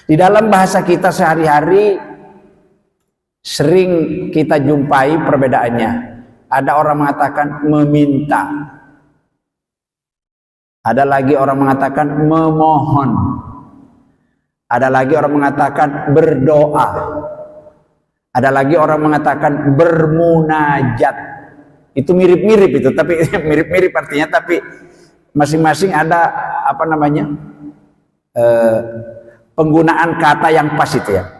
Di dalam bahasa kita sehari-hari sering kita jumpai perbedaannya. Ada orang mengatakan meminta, ada lagi orang mengatakan memohon, ada lagi orang mengatakan berdoa, ada lagi orang mengatakan bermunajat. Itu mirip-mirip itu, tapi mirip-mirip artinya, tapi masing-masing ada apa namanya penggunaan kata yang pas itu ya.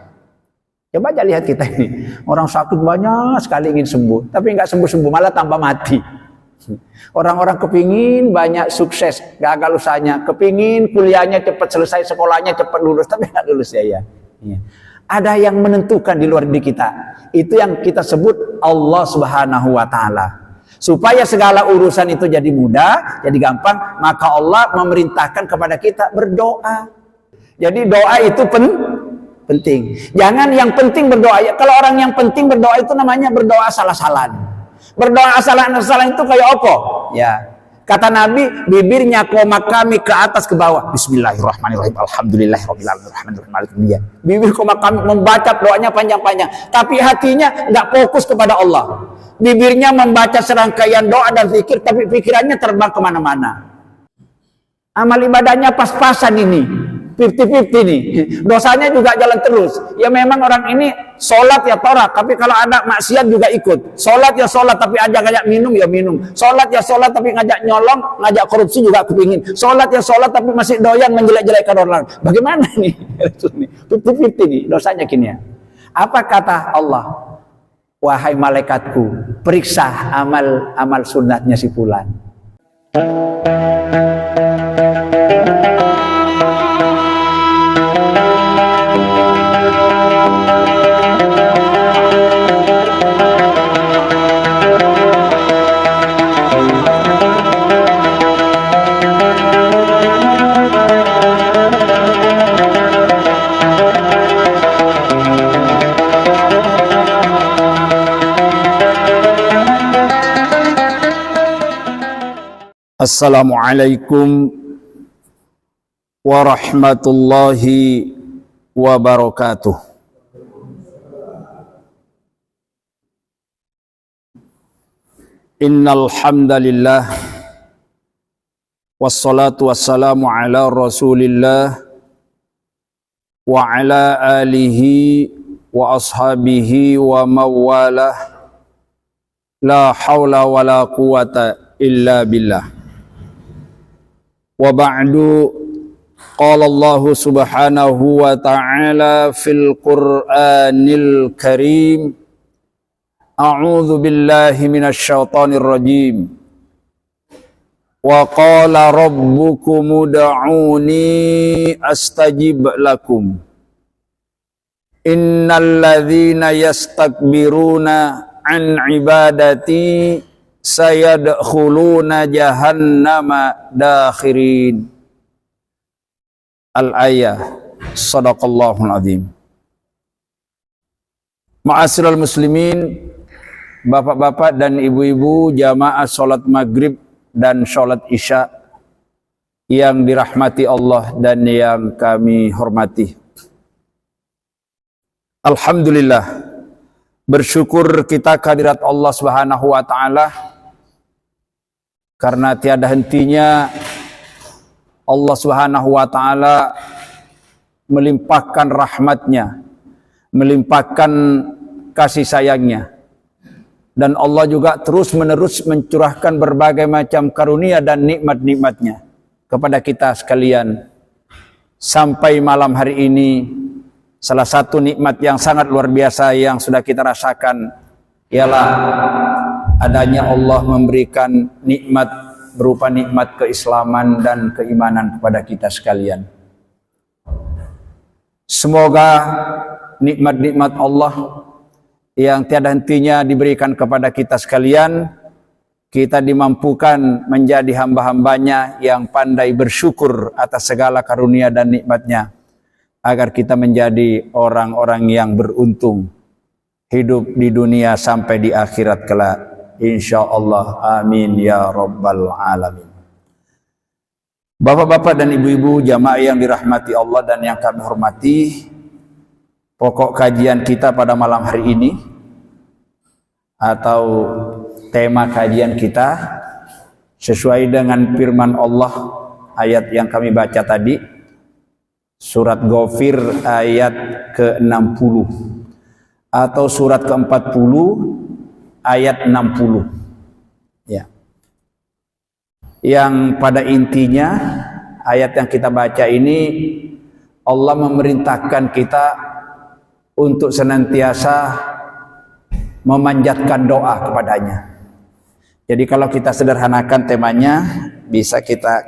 Coba aja lihat kita ini, orang sakit banyak sekali ingin sembuh, tapi nggak sembuh-sembuh, malah tambah mati. Orang-orang kepingin banyak sukses, gagal usahanya, kepingin kuliahnya cepat selesai, sekolahnya cepat lulus, tapi nggak lulus ya. Ada yang menentukan di luar diri kita, itu yang kita sebut Allah Subhanahu Wa Taala. Supaya segala urusan itu jadi mudah, jadi gampang, maka Allah memerintahkan kepada kita berdoa. Jadi doa itu penting. Jangan yang penting berdoa. Kalau orang yang penting berdoa itu namanya berdoa asal-asalan. Berdoa asal-asalan itu kayak apa? Ya. Kata Nabi, bibirnya koma kami ke atas ke bawah. Bismillahirrahmanirrahim. Alhamdulillahirabbil alamin. Bibir koma kami membaca doanya panjang-panjang, tapi hatinya enggak fokus kepada Allah. Bibirnya membaca serangkaian doa dan zikir, tapi pikirannya terbang kemana-mana. Amal ibadahnya pas-pasan ini, 50-50 nih. Dosanya juga jalan terus. Ya memang orang ini sholat ya torak, tapi kalau ada maksiat juga ikut. Sholat ya sholat, tapi ngajak minum ya minum. Sholat ya sholat, tapi ngajak nyolong, ngajak korupsi juga kepingin. Sholat ya sholat, tapi masih doyan menjelek-jelekkan orang. Bagaimana nih? 50-50 nih dosanya kini ya. Apa kata Allah? Wahai malaikatku, periksa amal sunnahnya si fulan. Assalamualaikum warahmatullahi wabarakatuh. Innal hamdalillah wassalatu wassalamu ala Rasulillah wa ala alihi wa ashabihi wa mawalah. La haula wala quwata illa billah. Wa ba'du, qala Allah subhanahu wa ta'ala fil Qur'anil Karim, a'udzu billahi minasy syaithanir rajim. Wa qala rabbukum ud'uni astajib lakum. Innal ladzina yastakbiruna an ibadati sayadkhuluna jahannama dakhirin. Al-ayah. Shadaqallahul azim. Ma'asyiral muslimin, bapak-bapak dan ibu-ibu jamaah salat maghrib dan salat isya yang dirahmati Allah dan yang kami hormati. Alhamdulillah, bersyukur kita kehadirat Allah Subhanahu wa taala, karena tiada hentinya Allah Subhanahu wa taala melimpahkan rahmatnya, melimpahkan kasih sayangnya. Dan Allah juga terus-menerus mencurahkan berbagai macam karunia dan nikmat-nikmatnya kepada kita sekalian. Sampai malam hari ini, salah satu nikmat yang sangat luar biasa yang sudah kita rasakan ialah adanya Allah memberikan nikmat berupa nikmat keislaman dan keimanan kepada kita sekalian. Semoga nikmat-nikmat Allah yang tiada hentinya diberikan kepada kita sekalian, kita dimampukan menjadi hamba-hambanya yang pandai bersyukur atas segala karunia dan nikmatnya, agar kita menjadi orang-orang yang beruntung hidup di dunia sampai di akhirat kelak. InsyaAllah. Amin ya rabbal alamin. Bapak-bapak dan ibu-ibu jamaah yang dirahmati Allah dan yang kami hormati, pokok kajian kita pada malam hari ini atau tema kajian kita sesuai dengan firman Allah ayat yang kami baca tadi, surat Ghafir ayat ke-60 atau surat ke-40 ayat 60 ya. Yang pada intinya ayat yang kita baca ini Allah memerintahkan kita untuk senantiasa memanjatkan doa kepadanya. Jadi kalau kita sederhanakan temanya, bisa kita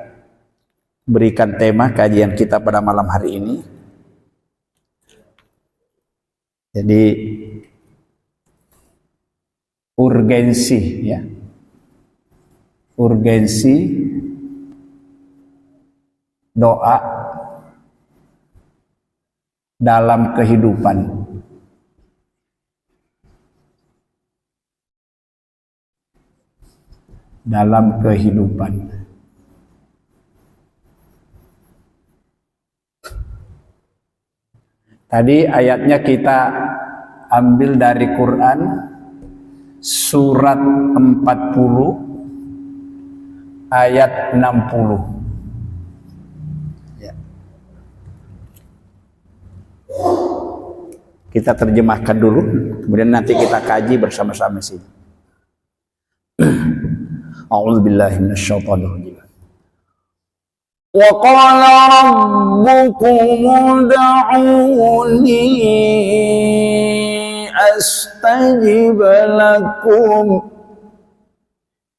berikan tema kajian kita pada malam hari ini. Jadi urgensi ya. Urgensi doa dalam kehidupan. Dalam kehidupan. Tadi ayatnya kita ambil dari Quran surat 40 ayat 60. Ya. Kita terjemahkan dulu, kemudian nanti kita kaji bersama-sama sini. A'udzubillahi minasyaitonir rajim. Wa qala rabbukum ud'uni astajib lakum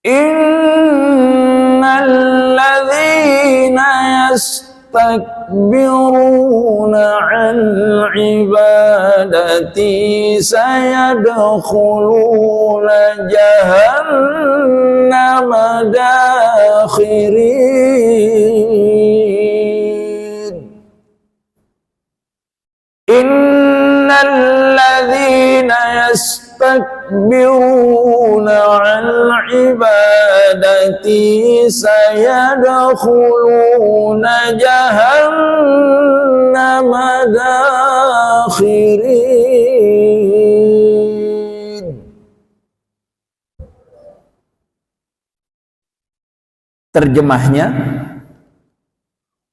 innal ladzina yastakbiruna 'an ibadati sayadkhuluna jahannama dakhirin innal ladzina yastakbiruna 'an ibadati sayadkhuluna jahannama dakhirin. Terjemahnya,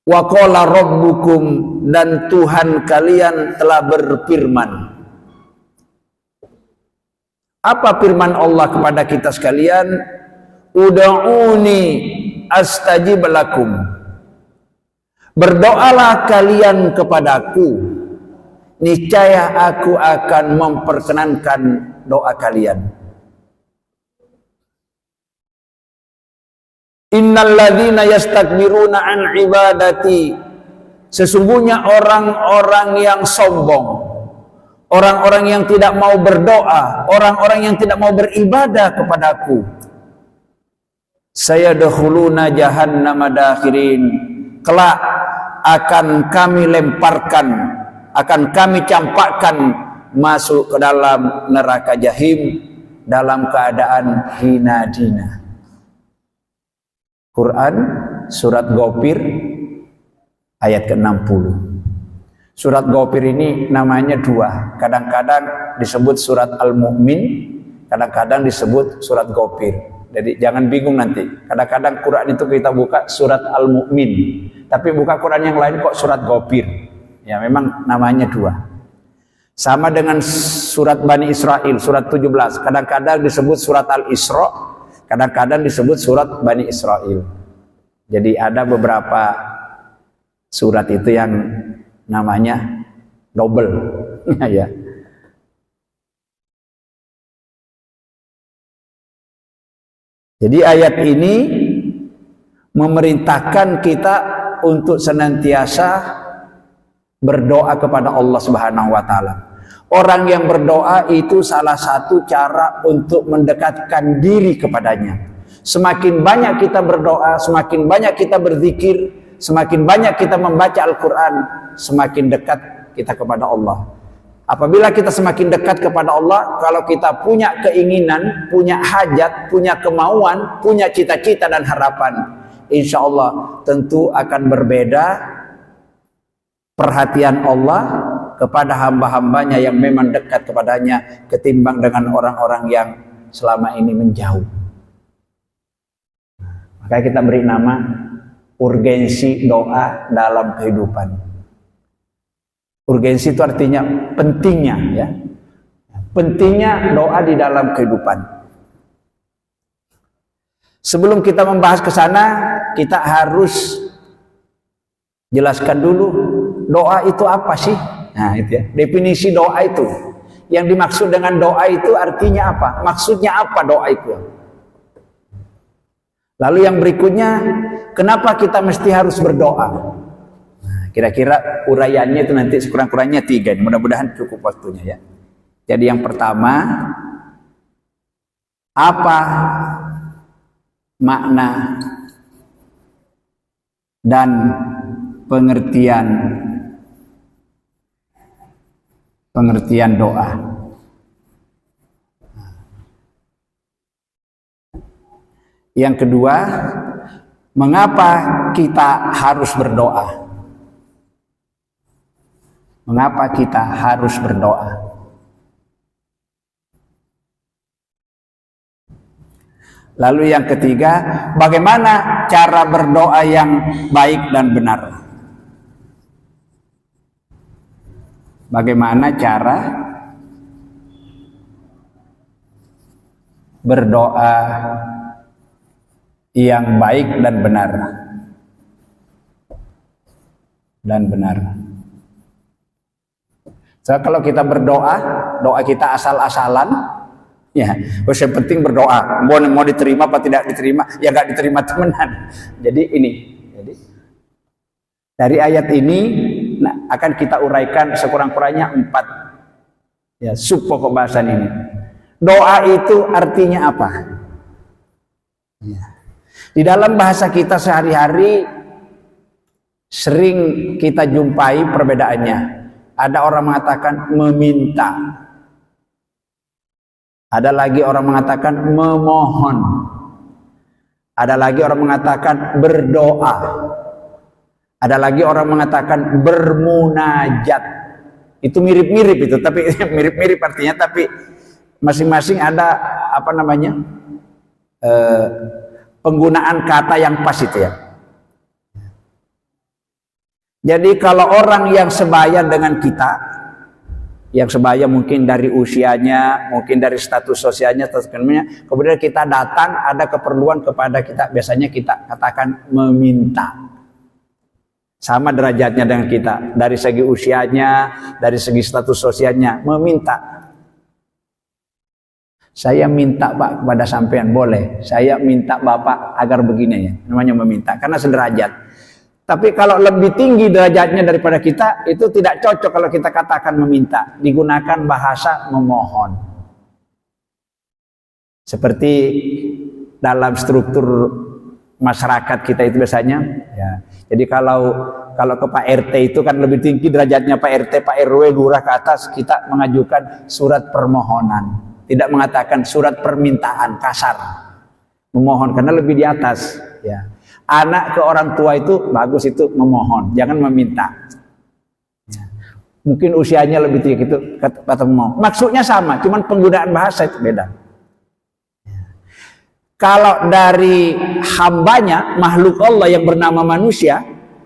wa qala rabbukum, dan Tuhan kalian telah berfirman. Apa firman Allah kepada kita sekalian? Ud'uni astajib lakum. Berdoalah kalian kepadaku, niscaya aku akan memperkenankan doa kalian. Innal ladzina yastakbiruna an ibadati, sesungguhnya orang-orang yang sombong, orang-orang yang tidak mau berdoa, orang-orang yang tidak mau beribadah kepadaku, sayadkhuluna jahannama dakhirin, kelak akan kami lemparkan, akan kami campakkan masuk ke dalam neraka jahim dalam keadaan hina dina. Quran surat Ghafir ayat ke-60. Surat Ghafir ini namanya dua, kadang-kadang disebut surat Al-Mu'min, kadang-kadang disebut surat Ghafir. Jadi jangan bingung nanti, kadang-kadang Quran itu kita buka surat Al-Mu'min, tapi buka Quran yang lain kok surat Ghafir. Ya memang namanya dua. Sama dengan surat Bani Israel, surat 17, kadang-kadang disebut surat Al-Isra, kadang-kadang disebut surat Bani Israel. Jadi ada beberapa surat itu yang namanya double. Ya. Jadi ayat ini memerintahkan kita untuk senantiasa berdoa kepada Allah Subhanahu wa taala. Orang yang berdoa itu salah satu cara untuk mendekatkan diri kepadanya. Semakin banyak kita berdoa, semakin banyak kita berzikir, semakin banyak kita membaca Al-Quran, semakin dekat kita kepada Allah. Apabila kita semakin dekat kepada Allah, kalau kita punya keinginan, punya hajat, punya kemauan, punya cita-cita dan harapan, insya Allah tentu akan berbeda perhatian Allah kepada hamba-hambanya yang memang dekat kepadanya ketimbang dengan orang-orang yang selama ini menjauh. Maka kita beri nama urgensi doa dalam kehidupan. Urgensi itu artinya pentingnya, ya. Pentingnya doa di dalam kehidupan. Sebelum kita membahas ke sana, kita harus jelaskan dulu doa itu apa sih? Nah, itu ya. Definisi doa itu. Yang dimaksud dengan doa itu artinya apa? Maksudnya apa doa itu? Lalu yang berikutnya, kenapa kita mesti harus berdoa? Nah, kira-kira uraiannya itu nanti sekurang-kurangnya 3. Mudah-mudahan cukup waktunya ya. Jadi yang pertama, apa makna dan pengertian doa? Yang kedua, mengapa kita harus berdoa? Mengapa kita harus berdoa? Lalu yang ketiga, bagaimana cara berdoa yang baik dan benar? Bagaimana cara berdoa yang baik dan benar? So, kalau kita berdoa, doa kita asal-asalan, ya, yang penting berdoa. Mau diterima apa tidak diterima, ya nggak diterima temenan. Jadi ini, dari ayat ini akan kita uraikan sekurang-kurangnya 4 ya, sub pokok bahasan ini. Doa itu artinya apa? Ya. Di dalam bahasa kita sehari-hari sering kita jumpai perbedaannya. Ada orang mengatakan meminta, ada lagi orang mengatakan memohon, ada lagi orang mengatakan berdoa, ada lagi orang mengatakan bermunajat. Itu mirip-mirip itu, tapi mirip-mirip artinya, tapi masing-masing ada apa namanya penggunaan kata yang pas itu ya. Jadi kalau orang yang sebaya dengan kita, yang sebaya mungkin dari usianya, mungkin dari status sosialnya, kemudian kita datang ada keperluan kepada kita, biasanya kita katakan meminta. Sama derajatnya dengan kita, dari segi usianya, dari segi status sosialnya, meminta. Saya minta Pak kepada sampean, boleh. Saya minta Bapak agar begini ya, namanya meminta, karena sederajat. Tapi kalau lebih tinggi derajatnya daripada kita, itu tidak cocok kalau kita katakan meminta. Digunakan bahasa memohon. Seperti dalam struktur masyarakat kita itu biasanya. Ya. Jadi kalau ke Pak RT itu kan lebih tinggi derajatnya Pak RT, Pak RW, lurah ke atas, kita mengajukan surat permohonan. Tidak mengatakan surat permintaan, kasar. Memohon, karena lebih di atas. Ya. Anak ke orang tua itu bagus, itu memohon, jangan meminta. Ya. Mungkin usianya lebih tinggi itu kata memohon. Maksudnya sama, cuman penggunaan bahasa itu beda. Ya. Kalau dari hambanya, makhluk Allah yang bernama manusia,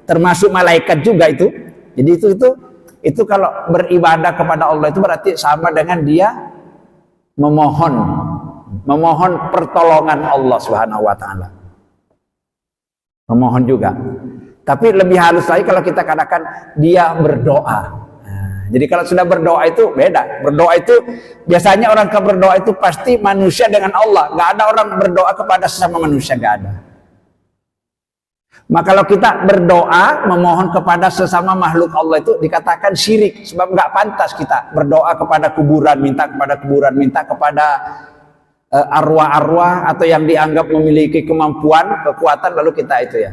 termasuk malaikat juga itu. Jadi itu kalau beribadah kepada Allah itu berarti sama dengan dia memohon pertolongan Allah Subhanahu wa taala. Memohon juga. Tapi lebih halus lagi kalau kita katakan dia berdoa. Nah, jadi kalau sudah berdoa itu beda. Berdoa itu biasanya orang yang berdoa itu pasti manusia dengan Allah. Nggak ada orang berdoa kepada sesama manusia, nggak ada. Maka kalau kita berdoa memohon kepada sesama makhluk Allah itu dikatakan syirik, sebab nggak pantas kita berdoa kepada kuburan, minta kepada kuburan, minta kepada arwah-arwah atau yang dianggap memiliki kemampuan, kekuatan, lalu kita itu ya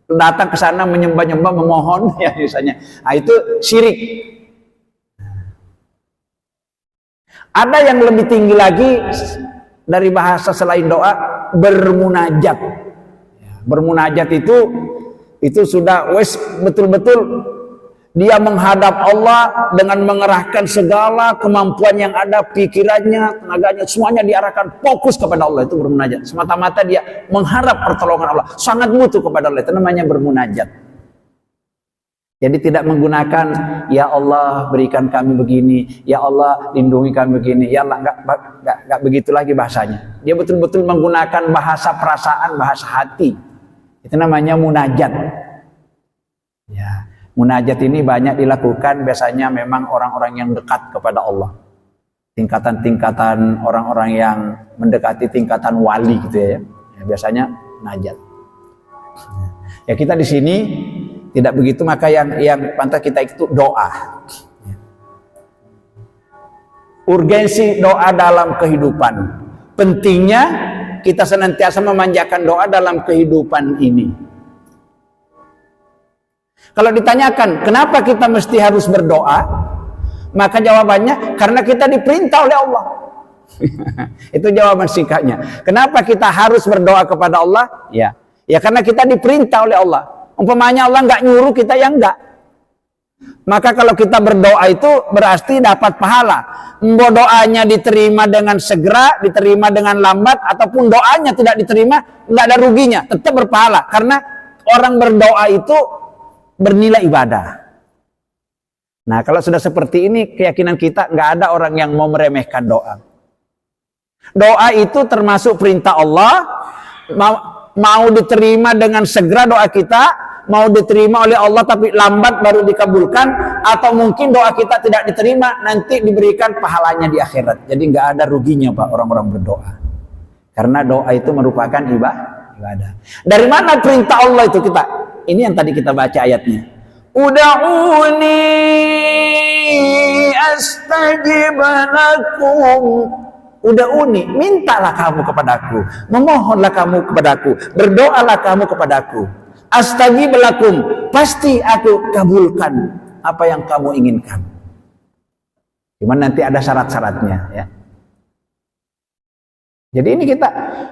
datang ke sana menyembah-nyembah, memohon ya misalnya. Nah, itu syirik. Ada yang lebih tinggi lagi dari bahasa selain doa, bermunajat. Bermunajat itu sudah betul-betul dia menghadap Allah dengan mengerahkan segala kemampuan yang ada, pikirannya, tenaganya, semuanya diarahkan fokus kepada Allah. Itu bermunajat. Semata-mata dia mengharap pertolongan Allah. Sangat butuh kepada Allah. Itu namanya bermunajat. Jadi tidak menggunakan, ya Allah berikan kami begini, ya Allah lindungi kami begini. Ya Allah, enggak begitu lagi bahasanya. Dia betul-betul menggunakan bahasa perasaan, bahasa hati. Itu namanya munajat. Ya. Munajat ini banyak dilakukan biasanya memang orang-orang yang dekat kepada Allah. Tingkatan-tingkatan orang-orang yang mendekati tingkatan wali gitu ya. Biasanya munajat. Ya kita di sini tidak begitu, maka yang pantas kita itu doa. Urgensi doa dalam kehidupan. Pentingnya kita senantiasa memanjakan doa dalam kehidupan ini. Kalau ditanyakan, kenapa kita mesti harus berdoa? Maka jawabannya, karena kita diperintah oleh Allah. Itu jawaban singkatnya. Kenapa kita harus berdoa kepada Allah? Ya karena kita diperintah oleh Allah. Umpamanya Allah nggak nyuruh, kita yang enggak. Maka kalau kita berdoa itu berarti dapat pahala. Mau doanya diterima dengan segera, diterima dengan lambat, ataupun doanya tidak diterima, nggak ada ruginya, tetap berpahala. Karena orang berdoa itu bernilai ibadah. Nah, kalau sudah seperti ini, keyakinan kita nggak ada orang yang mau meremehkan doa. Doa itu termasuk perintah Allah, mau diterima dengan segera doa kita, mau diterima oleh Allah tapi lambat baru dikabulkan, atau mungkin doa kita tidak diterima, nanti diberikan pahalanya di akhirat. Jadi nggak ada ruginya Pak orang-orang berdoa. Karena doa itu merupakan ibadah. Dari mana perintah Allah itu kita? Ini yang tadi kita baca ayatnya. Ud'uni astajib lakum. Ud'uni, mintalah kamu kepadaku, memohonlah kamu kepadaku, berdoalah kamu kepadaku. Astajib lakum, pasti aku kabulkan apa yang kamu inginkan. Cuman nanti ada syarat-syaratnya ya. Jadi ini kita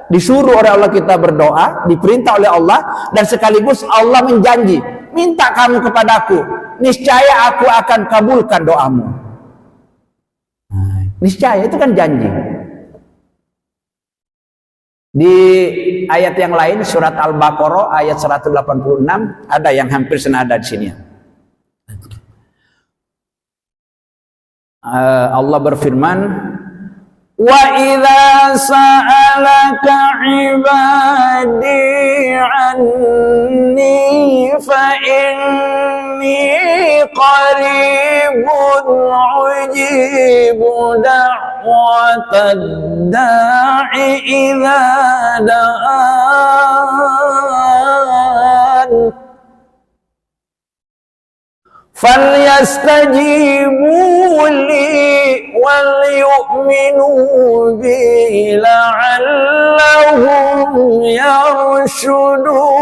disuruh oleh Allah, kita berdoa, diperintah oleh Allah, dan sekaligus Allah menjanji, minta kamu kepadaku, niscaya aku akan kabulkan doamu. Niscaya itu kan janji. Di ayat yang lain surat Al-Baqarah ayat 186 ada yang hampir senada di sini. Allah berfirman, wa idza sa'alaka 'ibadi 'anni fa inni qaribun ujibu da'watad da'i idza da'an falyastajibu li wal yu'minu bi la'allahum yarshudun.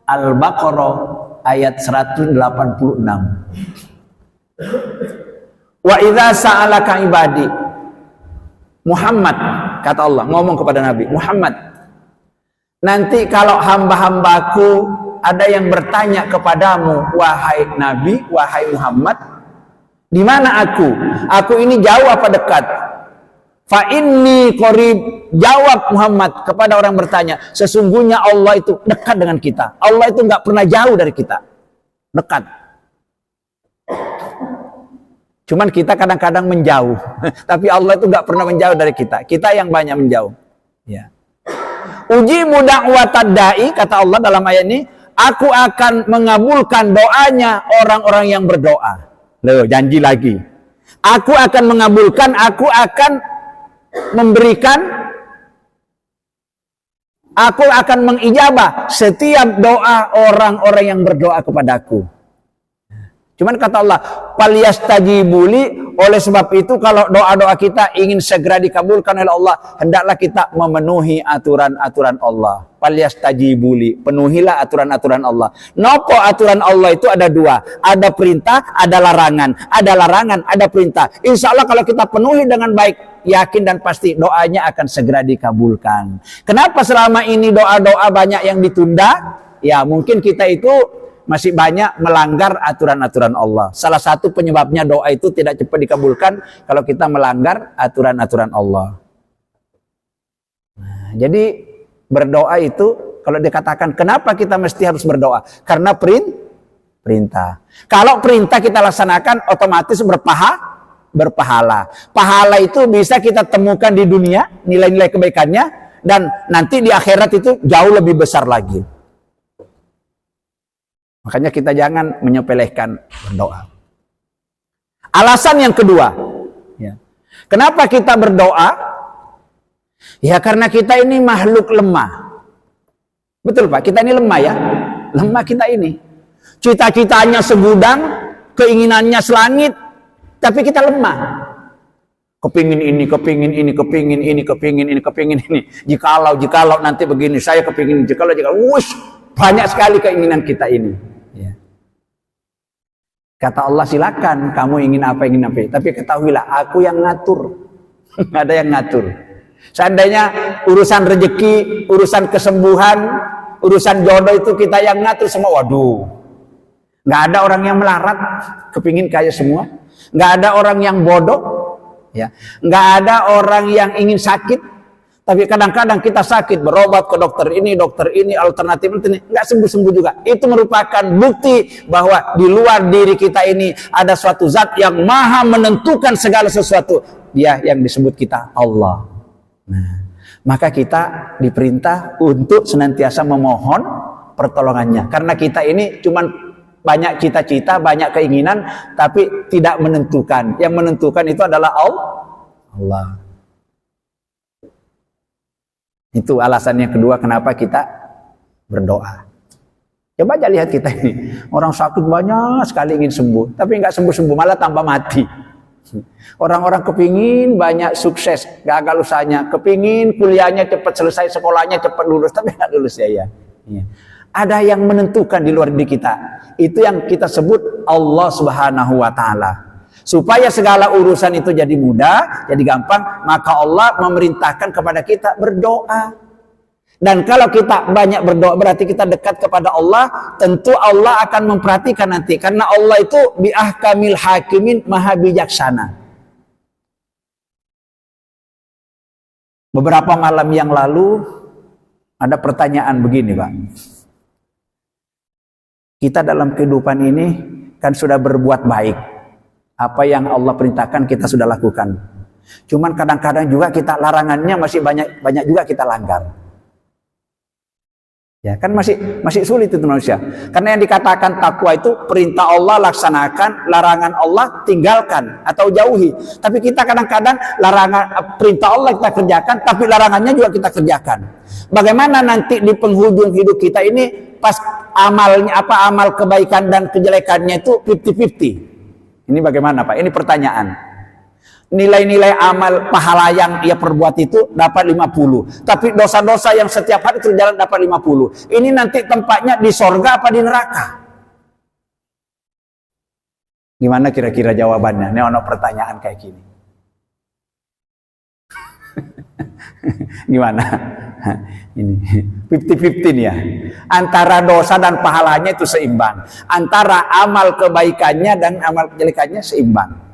Al-Baqarah ayat 186. Wa idza sa'alaka ibadi, Muhammad, kata Allah ngomong kepada Nabi Muhammad, nanti kalau hamba-hambaku ada yang bertanya kepadamu, wahai Nabi, wahai Muhammad, di mana aku? Aku ini jauh apa dekat? Fa inni qarib, jawab Muhammad kepada orang bertanya, sesungguhnya Allah itu dekat dengan kita. Allah itu nggak pernah jauh dari kita, dekat. Cuman kita kadang-kadang menjauh, tapi Allah itu nggak pernah menjauh dari kita. Kita yang banyak menjauh. Ya. Uji mudah watad da'i, kata Allah dalam ayat ini, aku akan mengabulkan doanya orang-orang yang berdoa. Loh, janji lagi. Aku akan mengabulkan, aku akan memberikan, aku akan mengijabah setiap doa orang-orang yang berdoa kepadaku. Cuman kata Allah, "Falyastajibuli", oleh sebab itu kalau doa-doa kita ingin segera dikabulkan oleh Allah, hendaklah kita memenuhi aturan-aturan Allah. Falyastajibuli, penuhilah aturan-aturan Allah. Nopo aturan Allah itu ada dua, ada perintah, ada larangan, ada perintah. Insya Allah kalau kita penuhi dengan baik, yakin dan pasti doanya akan segera dikabulkan. Kenapa selama ini doa-doa banyak yang ditunda? Ya mungkin kita itu masih banyak melanggar aturan-aturan Allah. Salah satu penyebabnya doa itu tidak cepat dikabulkan kalau kita melanggar aturan-aturan Allah. Nah, jadi berdoa itu kalau dikatakan kenapa kita mesti harus berdoa? Karena perintah. Kalau perintah kita laksanakan otomatis berpahala. Pahala itu bisa kita temukan di dunia, nilai-nilai kebaikannya, dan nanti di akhirat itu jauh lebih besar lagi. Makanya kita jangan menyepelekan berdoa. Alasan yang kedua, ya. Kenapa kita berdoa? Ya karena kita ini makhluk lemah. Betul Pak, kita ini lemah ya. Lemah kita ini. Cita-citanya segudang, keinginannya selangit, tapi kita lemah. Kepingin ini. Jikalau nanti begini, saya kepingin jikalau. Wush, banyak sekali keinginan kita ini. Ya. Kata Allah, silakan kamu ingin apa. Tapi ketahuilah, aku yang ngatur. Ada yang ngatur. Seandainya urusan rezeki, urusan kesembuhan, urusan jodoh itu kita yang ngatur semua, waduh. Nggak ada orang yang melarat, kepingin kaya semua. Nggak ada orang yang bodoh. Ya. Nggak ada orang yang ingin sakit. Tapi kadang-kadang kita sakit, berobat ke dokter ini, alternatif ini, nggak sembuh-sembuh juga. Itu merupakan bukti bahwa di luar diri kita ini ada suatu zat yang maha menentukan segala sesuatu. Dia yang disebut kita Allah. Nah, maka kita diperintah untuk senantiasa memohon pertolongannya. Karena kita ini cuman banyak cita-cita, banyak keinginan, tapi tidak menentukan. Yang menentukan itu adalah Allah. Itu alasan yang kedua kenapa kita berdoa. Coba aja lihat kita ini. Orang sakit banyak sekali ingin sembuh, tapi nggak sembuh-sembuh, malah tambah mati. Orang-orang kepingin banyak sukses, gagal usahanya, kepingin kuliahnya cepat selesai, sekolahnya cepat lulus, tapi nggak lulus ya. Ada yang menentukan di luar diri kita. Itu yang kita sebut Allah Subhanahu wa Ta'ala. Supaya segala urusan itu jadi mudah, jadi gampang, maka Allah memerintahkan kepada kita berdoa. Dan kalau kita banyak berdoa berarti kita dekat kepada Allah, tentu Allah akan memperhatikan nanti. Karena Allah itu bi ahkamil hakimin, maha bijaksana. Beberapa malam yang lalu ada pertanyaan begini Pak. Kita dalam kehidupan ini kan sudah berbuat baik. Apa yang Allah perintahkan kita sudah lakukan. Cuman kadang-kadang juga kita larangannya masih banyak juga kita langgar. Ya kan masih sulit itu manusia. Karena yang dikatakan takwa itu perintah Allah laksanakan, larangan Allah tinggalkan atau jauhi. Tapi kita kadang-kadang perintah Allah kita kerjakan, tapi larangannya juga kita kerjakan. Bagaimana nanti di penghujung hidup kita ini pas amal kebaikan dan kejelekannya itu 50-50. Ini bagaimana Pak? Ini pertanyaan. Nilai-nilai amal pahala yang ia perbuat itu dapat 50. Tapi dosa-dosa yang setiap hari terjalan dapat 50. Ini nanti tempatnya di sorga apa di neraka? Gimana kira-kira jawabannya? Ini ono pertanyaan kayak gini. Gimana? Ini 50-50 ya. Antara dosa dan pahalanya itu seimbang. Antara amal kebaikannya dan amal kejelekannya seimbang.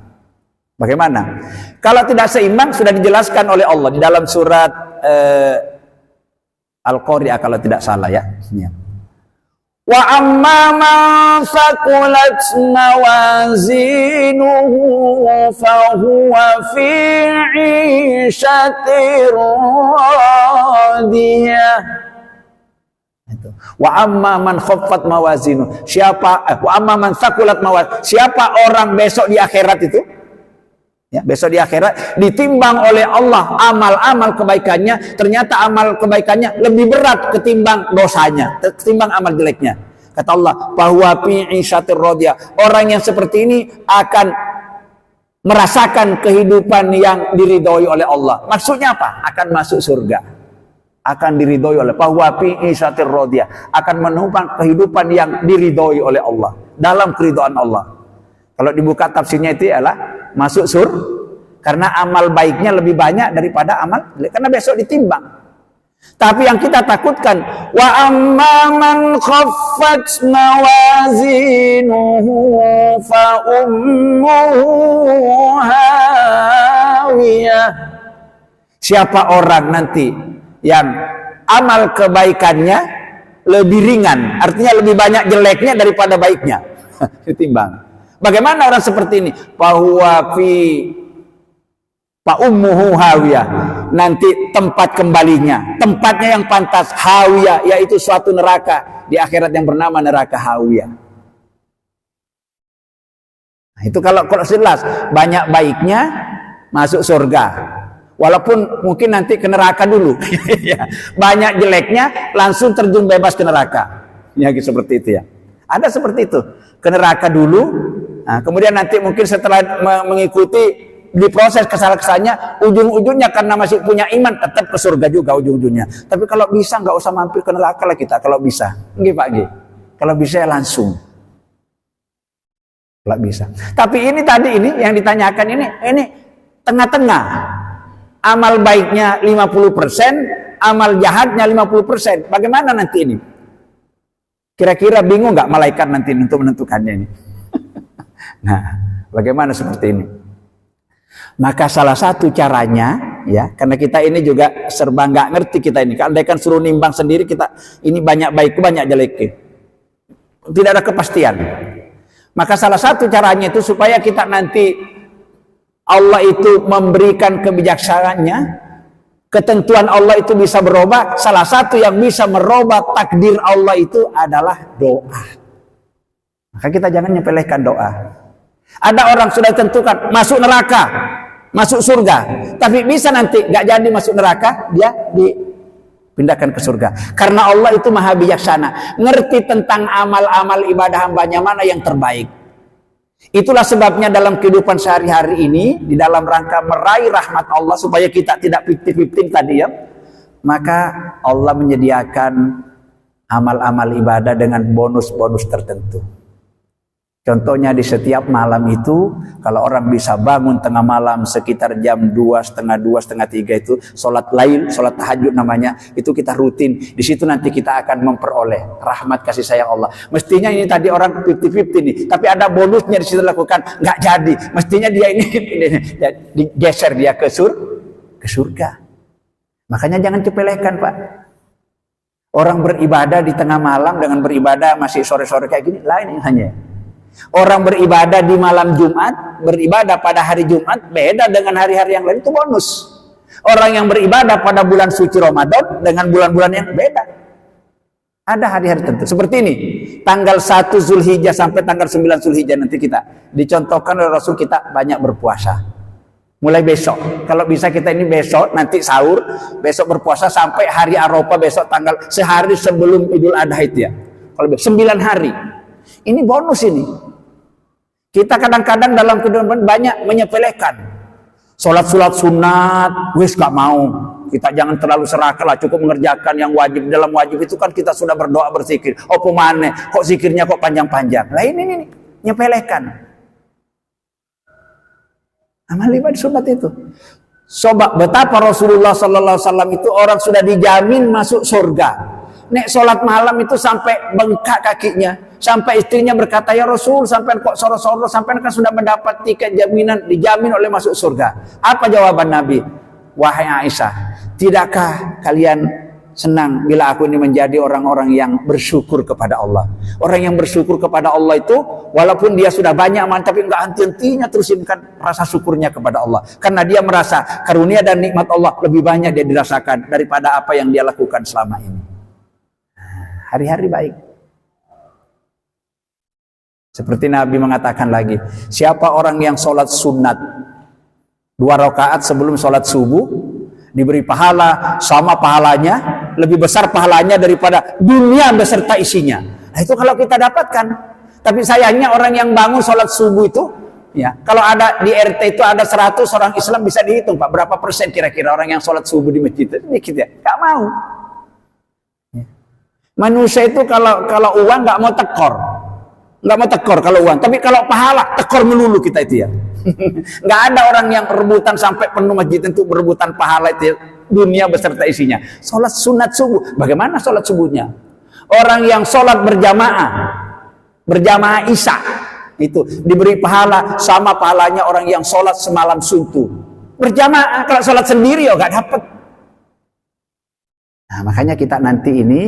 Bagaimana? Kalau tidak seimbang sudah dijelaskan oleh Allah di dalam surat Al-Qari'ah kalau tidak salah ya. Wa amma man saqulat mawazinuhu fahuwa fi 'ishatir radiyah. Wa amma man khaffat mawazinuhu, wa amma man saqulat mawazinuhu, siapa orang besok di akhirat itu, ya, besok di akhirat ditimbang oleh Allah amal-amal kebaikannya, ternyata amal kebaikannya lebih berat ketimbang dosanya, ketimbang amal jeleknya. Kata Allah, bahwa fi 'isyatir radiyah. Orang yang seperti ini akan merasakan kehidupan yang diridhoi oleh Allah. Maksudnya apa? Akan masuk surga. Akan diridhoi oleh bahwa fi 'isyatir radiyah. Akan menumpang kehidupan yang diridhoi oleh Allah. Dalam keridhaan Allah. Kalau dibuka tafsirnya itu ialah masuk surga. Karena amal baiknya lebih banyak daripada amal jelek. Karena besok ditimbang. Tapi yang kita takutkan, wa amman khaffat mawazinuhu fa ummuhu hawiyah. Siapa orang nanti yang amal kebaikannya lebih ringan, artinya lebih banyak jeleknya daripada baiknya, ditimbang. Bagaimana orang seperti ini? Bahwa fi fa ummuhu hawiyah, nanti tempat kembalinya, tempatnya yang pantas hawiyah, yaitu suatu neraka di akhirat yang bernama neraka hawiyah. Nah, itu kalau jelas banyak baiknya masuk surga, walaupun mungkin nanti ke neraka dulu. Banyak jeleknya langsung terjun bebas ke neraka, ya seperti itu ya. Ada seperti itu, ke neraka dulu, nah, kemudian nanti mungkin setelah mengikuti diproses kesalahan-kesalahannya, ujung-ujungnya karena masih punya iman tetap ke surga juga ujung-ujungnya. Tapi kalau bisa nggak usah mampir ke neraka lah kita, kalau bisa. Nggih Pak Nggih. Kalau bisa ya langsung. Kalau bisa. Tapi ini tadi ini yang ditanyakan ini tengah-tengah. Amal baiknya 50%, amal jahatnya 50%. Bagaimana nanti ini? Kira-kira bingung nggak malaikat nanti untuk menentukannya ini? Nah, bagaimana seperti ini? Maka salah satu caranya, ya, karena kita ini juga serba nggak ngerti kita ini. Andaikan suruh nimbang sendiri kita ini banyak baik banyak jelek, tidak ada kepastian. Maka salah satu caranya itu supaya kita nanti Allah itu memberikan kebijaksanaannya, ketentuan Allah itu bisa berubah. Salah satu yang bisa merubah takdir Allah itu adalah doa. Maka kita jangan nyepelehkan doa. Ada orang sudah tentukan masuk neraka, masuk surga, tapi bisa nanti nggak jadi masuk neraka, dia dipindahkan ke surga. Karena Allah itu maha bijaksana, ngerti tentang amal-amal ibadah hambanya mana yang terbaik. Itulah sebabnya dalam kehidupan sehari-hari ini, di dalam rangka meraih rahmat Allah supaya kita tidak 50-50 tadi ya, maka Allah menyediakan amal-amal ibadah dengan bonus-bonus tertentu. Contohnya di setiap malam itu, kalau orang bisa bangun tengah malam sekitar jam 2, setengah 2, setengah 3 itu, sholat lail, sholat tahajud namanya, itu kita rutin. Di situ nanti kita akan memperoleh rahmat kasih sayang Allah. Mestinya ini tadi orang 50-50 nih, tapi ada bonusnya di situ lakukan, nggak jadi. Mestinya dia ini digeser dia ke surga. Makanya jangan cepelehkan Pak. Orang beribadah di tengah malam dengan beribadah masih sore-sore kayak gini, lain hanya. Orang beribadah di malam Jumat, beribadah pada hari Jumat beda dengan hari-hari yang lain, itu bonus. Orang yang beribadah pada bulan suci Ramadan dengan bulan-bulan yang beda. Ada hari-hari tertentu. Seperti ini, tanggal 1 Zulhijjah sampai tanggal 9 Zulhijjah nanti kita dicontohkan oleh Rasul kita banyak berpuasa. Mulai besok, kalau bisa kita ini besok nanti sahur, besok berpuasa sampai hari Arafah besok tanggal sehari sebelum Idul Adha itu ya. Kalau 9 hari. Ini bonus ini. Kita kadang-kadang dalam kehidupan banyak menyepelekan. Sholat sunat, wis gak mau. Kita jangan terlalu serakah lah, cukup mengerjakan yang wajib. Dalam wajib itu kan kita sudah berdoa berzikir. Oh pemane, kok zikirnya kok panjang-panjang. Nah ini nyepelekan. Amal ibadah sunat itu. Sobat, betapa Rasulullah SAW itu orang sudah dijamin masuk surga. Nek sholat malam itu sampai bengkak kakinya, sampai istrinya berkata, ya Rasul, sampai kok soro-soro, sampai kan sudah mendapat tiket jaminan, dijamin oleh masuk surga. Apa jawaban Nabi? Wahai Aisyah, tidakkah kalian senang bila aku ini menjadi orang-orang yang bersyukur kepada Allah? Orang yang bersyukur kepada Allah itu, walaupun dia sudah banyak amal, tapi enggak henti-hentinya terusinkan rasa syukurnya kepada Allah. Karena dia merasa karunia dan nikmat Allah lebih banyak dia dirasakan daripada apa yang dia lakukan selama ini. Hari-hari baik. Seperti Nabi mengatakan lagi, siapa orang yang sholat sunat 2 rakaat sebelum sholat subuh, diberi pahala sama pahalanya, lebih besar pahalanya daripada dunia beserta isinya. Nah, itu kalau kita dapatkan. Tapi sayangnya orang yang bangun sholat subuh itu, ya, kalau ada di RT itu ada 100 orang Islam, bisa dihitung Pak, berapa persen kira-kira orang yang sholat subuh di masjid itu? Dikit ya, nggak mau. Manusia itu kalau uang nggak mau tekor kalau uang. Tapi kalau pahala tekor melulu kita itu ya. Nggak ada orang yang rebutan sampai penuh masjid itu berebutan pahala itu ya. Dunia beserta isinya. Sholat sunat subuh. Bagaimana sholat subuhnya? Orang yang sholat berjamaah isya itu diberi pahala sama pahalanya orang yang sholat semalam suntuk. Berjamaah. Kalau sholat sendiri ya nggak dapat. Nah, makanya kita nanti ini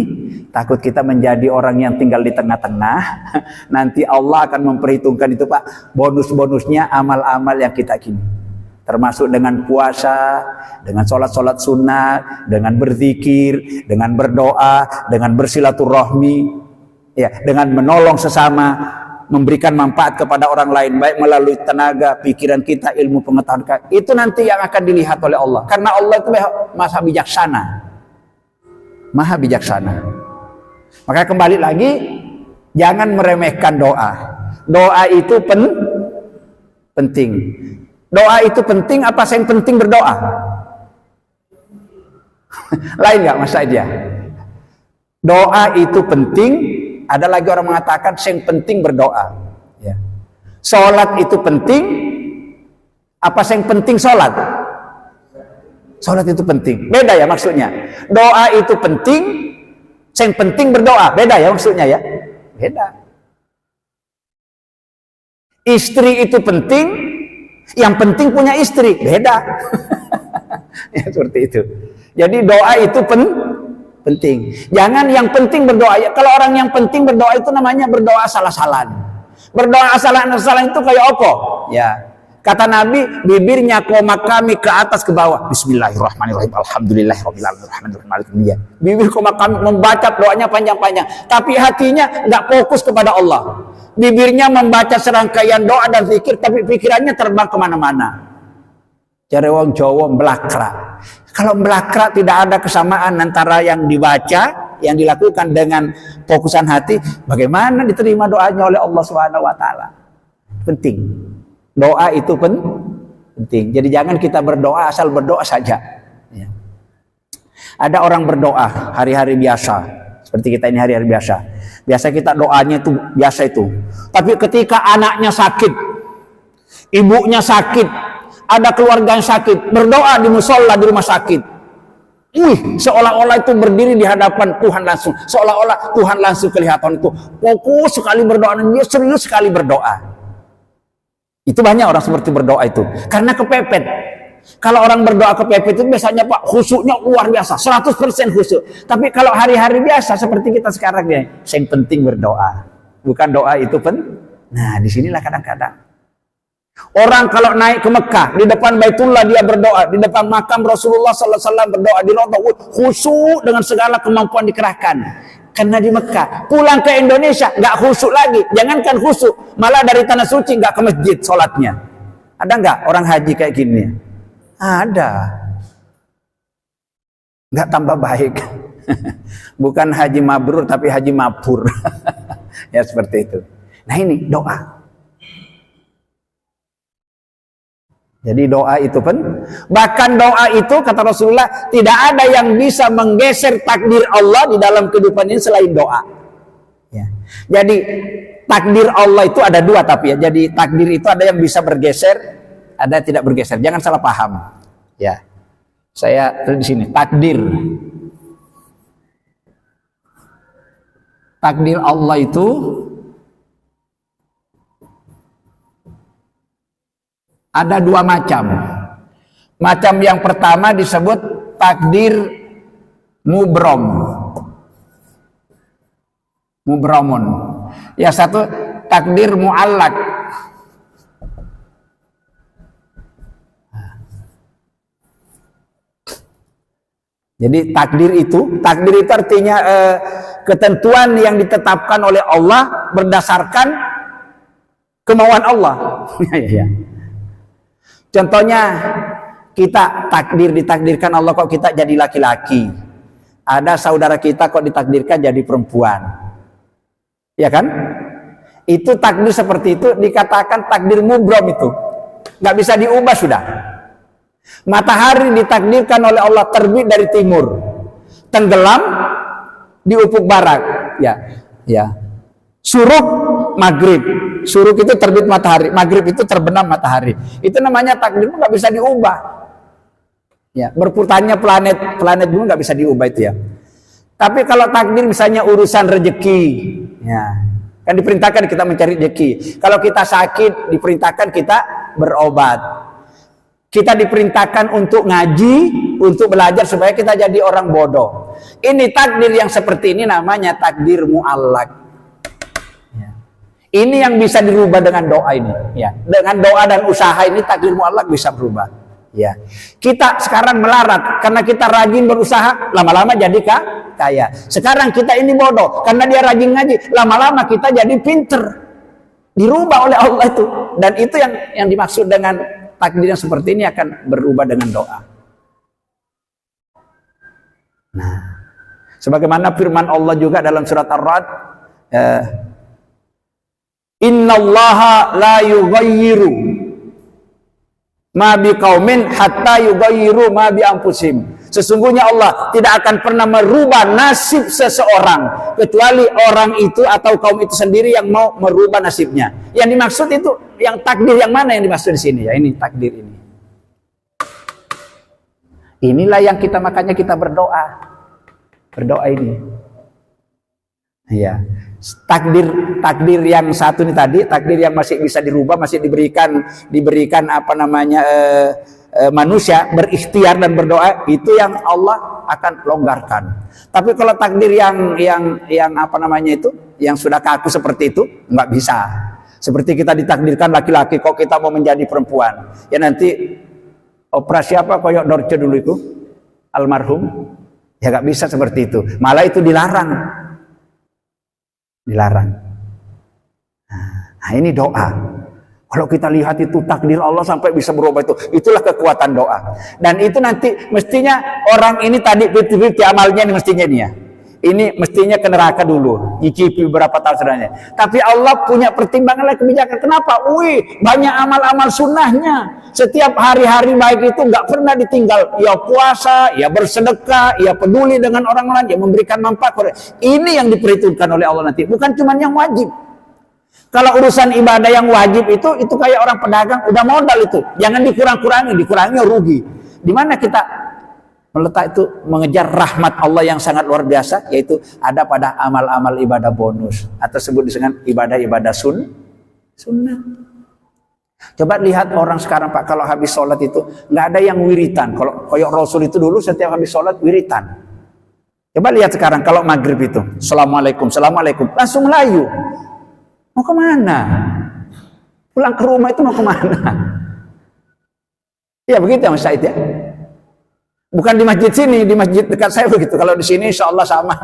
takut kita menjadi orang yang tinggal di tengah-tengah. Nanti Allah akan memperhitungkan itu Pak, bonus-bonusnya amal-amal yang kita kini. Termasuk dengan puasa, dengan sholat-sholat sunnah, dengan berzikir, dengan berdoa, dengan bersilaturahmi, ya, dengan menolong sesama, memberikan manfaat kepada orang lain, baik melalui tenaga, pikiran kita, ilmu pengetahuan kita. Itu nanti yang akan dilihat oleh Allah. Karena Allah itu maha bijaksana. Maha bijaksana. Maka kembali lagi, jangan meremehkan doa. Doa itu penting. Doa itu penting, apa yang penting berdoa? Lain nggak Mas aja? Doa itu penting, ada lagi orang mengatakan yang penting berdoa. Ya. Sholat itu penting, apa yang penting sholat? Sholat itu penting, beda ya maksudnya. Doa itu penting, yang penting berdoa, beda ya maksudnya ya. Beda. Istri itu penting, yang penting punya istri, beda. Ya, seperti itu. Jadi doa itu penting. Jangan yang penting berdoa. Ya, kalau orang yang penting berdoa itu namanya berdoa asal-asalan. Berdoa asal-asalan itu kayak apa? Ya. Kata Nabi, bibirnya koma kami ke atas ke bawah. Bismillahirrahmanirrahim. Alhamdulillahirrahmanirrahim. Bibir koma kami membaca doanya panjang-panjang. Tapi hatinya nggak fokus kepada Allah. Bibirnya membaca serangkaian doa dan zikir, tapi pikirannya terbang kemana-mana. Cari wong Jawa belakra. Kalau belakra tidak ada kesamaan antara yang dibaca, yang dilakukan dengan fokusan hati. Bagaimana diterima doanya oleh Allah Subhanahu Wa Taala? Penting. Doa itu penting. Jadi jangan kita berdoa asal berdoa saja. Ya. Ada orang berdoa hari-hari biasa, seperti kita ini hari-hari biasa. Biasa kita doanya itu biasa itu. Tapi ketika anaknya sakit, ibunya sakit, ada keluarga yang sakit, berdoa di musola di rumah sakit. Seolah-olah itu berdiri di hadapan Tuhan langsung. Seolah-olah Tuhan langsung kelihatan itu. Fokus sekali berdoa dan dia serius sekali berdoa. Itu banyak orang seperti berdoa itu. Karena kepepet. Kalau orang berdoa kepepet itu biasanya Pak khusyuknya luar biasa. 100% khusyuk. Tapi kalau hari-hari biasa seperti kita sekarang ya. Yang penting berdoa. Bukan doa itu Nah disinilah kadang-kadang. Orang kalau naik ke Mekah. Di depan Baitullah dia berdoa. Di depan makam Rasulullah SAW berdoa. Di Raudhah khusyuk dengan segala kemampuan dikerahkan. Karena di Mekah, pulang ke Indonesia nggak khusyuk lagi. Jangankan khusyuk, malah dari tanah suci nggak ke masjid sholatnya. Ada nggak orang haji kayak gini? Ada. Nggak tambah baik. Bukan haji mabrur tapi haji mabur. Ya seperti itu. Nah ini doa. Jadi doa itu bahkan doa itu kata Rasulullah tidak ada yang bisa menggeser takdir Allah di dalam kehidupan ini selain doa. Ya. Jadi takdir Allah itu ada dua tapi ya. Jadi takdir itu ada yang bisa bergeser, ada yang tidak bergeser. Jangan salah paham. Ya. Saya tulis di sini takdir. Takdir Allah itu ada dua macam. Macam yang pertama disebut takdir mubrom. Mubromun. Yang satu takdir muallak. Jadi takdir itu artinya ketentuan yang ditetapkan oleh Allah berdasarkan kemauan Allah. Ya. Contohnya kita ditakdirkan Allah kok kita jadi laki-laki. Ada saudara kita kok ditakdirkan jadi perempuan. Ya kan? Itu takdir seperti itu dikatakan takdir mubrom itu. Nggak bisa diubah sudah. Matahari ditakdirkan oleh Allah terbit dari timur, tenggelam di ufuk barat. Ya. Suruk maghrib. Suruk itu terbit matahari, maghrib itu terbenam matahari. Itu namanya takdir, nggak bisa diubah. Ya, berputarnya planet bumi nggak bisa diubah itu ya. Tapi kalau takdir misalnya urusan rezeki, ya. Kan diperintahkan kita mencari rezeki. Kalau kita sakit, diperintahkan kita berobat. Kita diperintahkan untuk ngaji, untuk belajar supaya kita jadi orang bodoh. Ini takdir yang seperti ini namanya takdir mu'allaq. Ya. Ini yang bisa dirubah dengan doa ini. Ya. Dengan doa dan usaha ini takdir mu'allaq bisa berubah. Ya. Kita sekarang melarat karena kita rajin berusaha, lama-lama jadi kaya. Sekarang kita ini bodoh karena dia rajin ngaji, lama-lama kita jadi pinter. Dirubah oleh Allah itu. Dan itu yang dimaksud dengan takdir yang seperti ini akan berubah dengan doa. Nah, sebagaimana firman Allah juga dalam surat Ar-Ra'd, innallaha la yughayyiru ma biqaumin hatta yughayyiru ma bi anfusihim. Sesungguhnya Allah tidak akan pernah merubah nasib seseorang kecuali orang itu atau kaum itu sendiri yang mau merubah nasibnya. Yang dimaksud itu yang takdir yang mana yang dimaksud di sini ya? Ini takdir ini. Inilah yang makanya kita berdoa. Berdoa ini. Ya. Takdir yang satu ini tadi, takdir yang masih bisa dirubah, masih diberikan apa namanya manusia berikhtiar dan berdoa, itu yang Allah akan longgarkan. Tapi kalau takdir yang apa namanya itu, yang sudah kaku seperti itu, nggak bisa. Seperti kita ditakdirkan laki-laki, kok kita mau menjadi perempuan, ya nanti operasi apa koyok Dorce dulu itu almarhum, ya nggak bisa seperti itu. Malah itu dilarang. Nah, ini doa. Kalau kita lihat itu takdir Allah sampai bisa berubah itulah kekuatan doa. Dan itu nanti mestinya orang ini tadi 50-50 amalnya ini mestinya ini ya. Ini mestinya ke neraka dulu, nyicipi beberapa tahun setelahnya. Tapi Allah punya pertimbangan kebijakan. Kenapa? Banyak amal-amal sunnahnya. Setiap hari-hari baik itu nggak pernah ditinggal. Ya puasa, ya bersedekah, ya peduli dengan orang lain, ya memberikan manfaat. Ini yang diperhitungkan oleh Allah nanti. Bukan cuma yang wajib. Kalau urusan ibadah yang wajib itu kayak orang pedagang udah modal itu. Jangan dikurangi rugi. Di mana kita meletak itu mengejar rahmat Allah yang sangat luar biasa, yaitu ada pada amal-amal ibadah bonus atau sebut dengan ibadah-ibadah sunnah. Coba lihat orang sekarang Pak, kalau habis sholat itu nggak ada yang wiritan. Kalau koyok Rasul itu dulu setiap habis sholat wiritan. Coba lihat sekarang kalau maghrib itu, assalamualaikum, langsung layu. Mau kemana? Pulang ke rumah itu mau kemana? Ya begitu ya Mas Said ya. Bukan di masjid sini, di masjid dekat saya begitu. Kalau di sini insya Allah sama.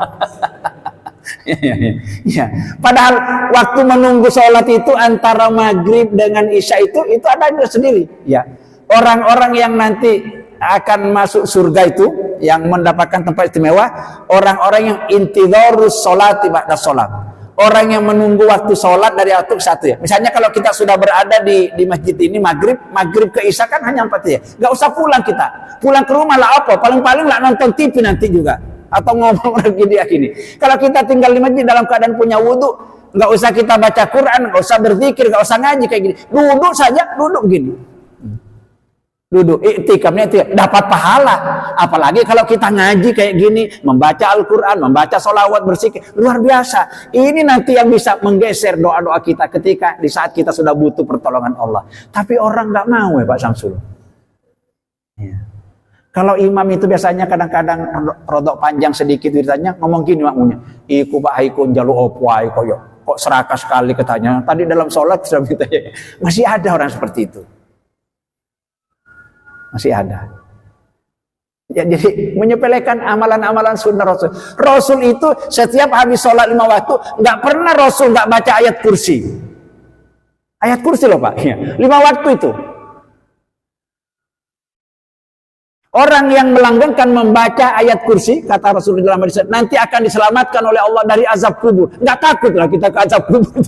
Ya. Padahal waktu menunggu sholat itu antara maghrib dengan isya itu ada sendiri. Ya. Orang-orang yang nanti akan masuk surga itu, yang mendapatkan tempat istimewa, orang-orang yang intidharus sholati ba'da sholat. Orang yang menunggu waktu sholat dari waktu ke satu ya. Misalnya kalau kita sudah berada di masjid ini maghrib ke isya kan hanya 4 ya. Gak usah pulang kita. Pulang ke rumah lah apa? Paling-paling lah nonton TV nanti juga. Atau ngomong lagi dia gini. Kalau kita tinggal di masjid dalam keadaan punya wudhu, gak usah kita baca Quran, gak usah berzikir, gak usah ngaji kayak gini. Duduk saja, duduk gini. Duduk, iktikafnya itu dapat pahala. Apalagi kalau kita ngaji kayak gini, membaca Al-Quran, membaca sholawat, berzikir, luar biasa. Ini nanti yang bisa menggeser doa-doa kita ketika di saat kita sudah butuh pertolongan Allah. Tapi orang nggak mau ya Pak Samsul. Ya. Kalau imam itu biasanya kadang-kadang rodok panjang sedikit ceritanya, ngomong gini makmunya, iku Pak Haikun jalu opwai koyo. Kok serakah sekali katanya. Tadi dalam sholat sudah ditanya. Masih ada orang seperti itu. Masih ada. Ya, jadi menyepelekan amalan-amalan sunnah Rasul. Rasul itu setiap habis sholat 5 waktu nggak pernah Rasul nggak baca ayat kursi. Ayat kursi loh Pak. Ya, 5 waktu itu. Orang yang melanggengkan membaca ayat kursi, kata Rasulullah SAW, nanti akan diselamatkan oleh Allah dari azab kubur. Nggak takutlah kita ke azab kubur.